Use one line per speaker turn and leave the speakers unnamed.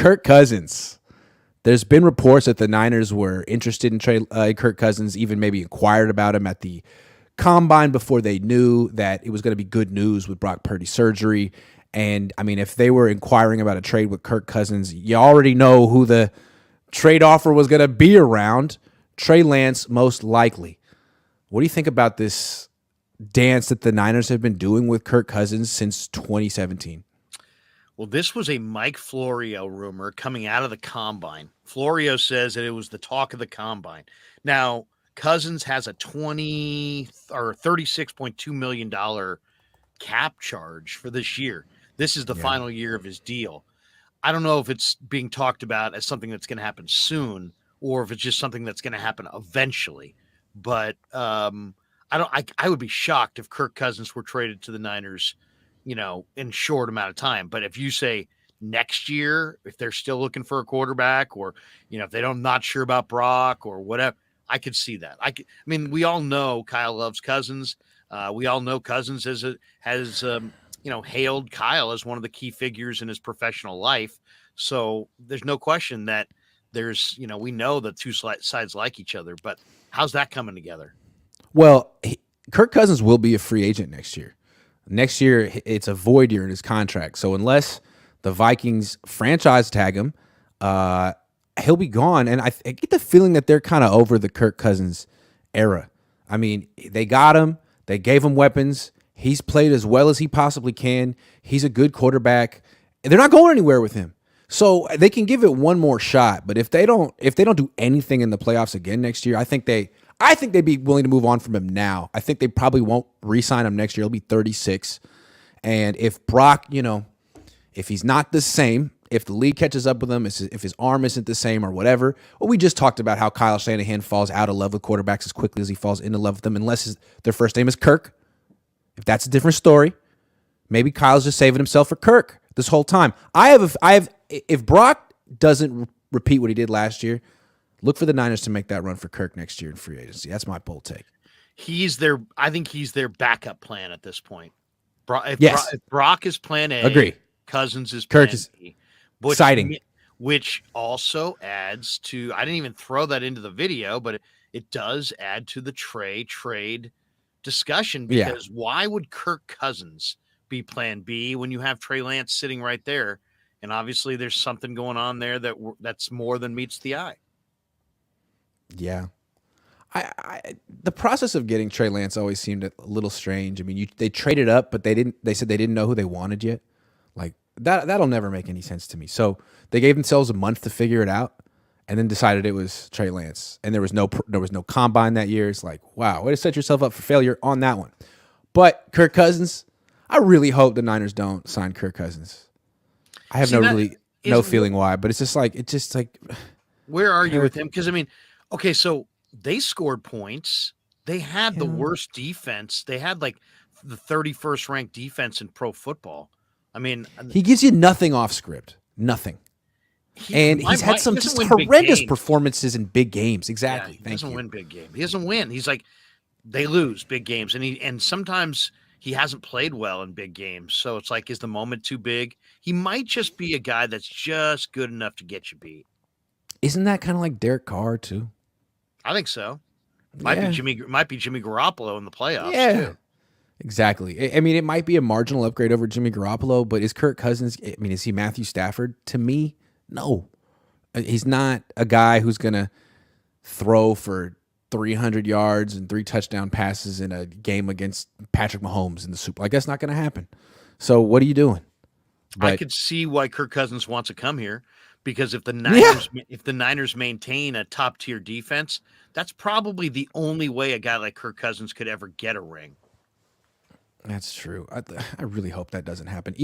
Kirk Cousins. There's been reports that the Niners were interested in Kirk Cousins, even maybe inquired about him at the combine before they knew that it was going to be good news with Brock Purdy's surgery. And I mean, if they were inquiring about a trade with Kirk Cousins, you already know who the trade offer was going to be around. Trey Lance, most likely. What do you think about this dance that the Niners have been doing with Kirk Cousins since 2017?
Well, this was a Mike Florio rumor coming out of the combine. Florio says that it was the talk of the combine. Now, Cousins has a $36.2 million cap charge for this year. This is the final year of his deal. I don't know if it's being talked about as something that's going to happen soon or if it's just something that's going to happen eventually. But I would be shocked if Kirk Cousins were traded to the Niners, in a short amount of time. But if you say next year, if they're still looking for a quarterback or, if they don't, not sure about Brock or whatever, I could see that. I mean, we all know Kyle loves Cousins. We all know Cousins has hailed Kyle as one of the key figures in his professional life. So there's no question that there's, we know that two sides like each other, but how's that coming together?
Well, Kirk Cousins will be a free agent next year. Next year, it's a void year in his contract. So unless the Vikings franchise tag him, he'll be gone. And I get the feeling that they're kind of over the Kirk Cousins era. I mean, they got him. They gave him weapons. He's played as well as he possibly can. He's a good quarterback. They're not going anywhere with him. So they can give it one more shot. But if they don't do anything in the playoffs again next year, I think they'd be willing to move on from him now. I think they probably won't re-sign him next year. He'll be 36. And if Brock, if he's not the same, if the league catches up with him, if his arm isn't the same or whatever, well, we just talked about how Kyle Shanahan falls out of love with quarterbacks as quickly as he falls into love with them, unless their first name is Kirk. If that's a different story, maybe Kyle's just saving himself for Kirk this whole time. If Brock doesn't repeat what he did last year, look for the Niners to make that run for Kirk next year in free agency. That's my bold take.
I think he's their backup plan at this point.
Yes.
If Brock is plan A,
agree.
Cousins is plan
Kirk is
B.
exciting.
Which also adds to, I didn't even throw that into the video, but it does add to the trade discussion, because why would Kirk Cousins be plan B when you have Trey Lance sitting right there? And obviously there's something going on there that's more than meets the eye.
Yeah. The process of getting Trey Lance always seemed a little strange. I mean, they traded up, but they said they didn't know who they wanted yet. Like that'll never make any sense to me. So they gave themselves a month to figure it out and then decided it was Trey Lance. And there was no combine that year. It's like, wow, way to set yourself up for failure on that one. But Kirk Cousins, I really hope the Niners don't sign Kirk Cousins. I have no feeling why, but it's just like
where are you with him? Because I mean, okay, so they scored points. They had the worst defense. They had like the 31st ranked defense in pro football. I mean,
he gives you nothing off script, nothing. He's had some just horrendous performances in big games. Exactly.
He doesn't win big games. He doesn't win. He's like, they lose big games, and sometimes he hasn't played well in big games. So it's like, is the moment too big? He might just be a guy that's just good enough to get you beat.
Isn't that kind of like Derek Carr too?
I think so. Might be Jimmy Garoppolo in the playoffs too.
Exactly. I mean, it might be a marginal upgrade over Jimmy Garoppolo, but is Kirk Cousins, I mean, is he Matthew Stafford? To me, no. He's not a guy who's going to throw for 300 yards and 3 touchdown passes in a game against Patrick Mahomes in the Super Bowl. Like, that's not going to happen. So what are you doing?
I could see why Kirk Cousins wants to come here, because if the Niners maintain a top tier defense, that's probably the only way a guy like Kirk Cousins could ever get a ring.
That's true. I really hope that doesn't happen.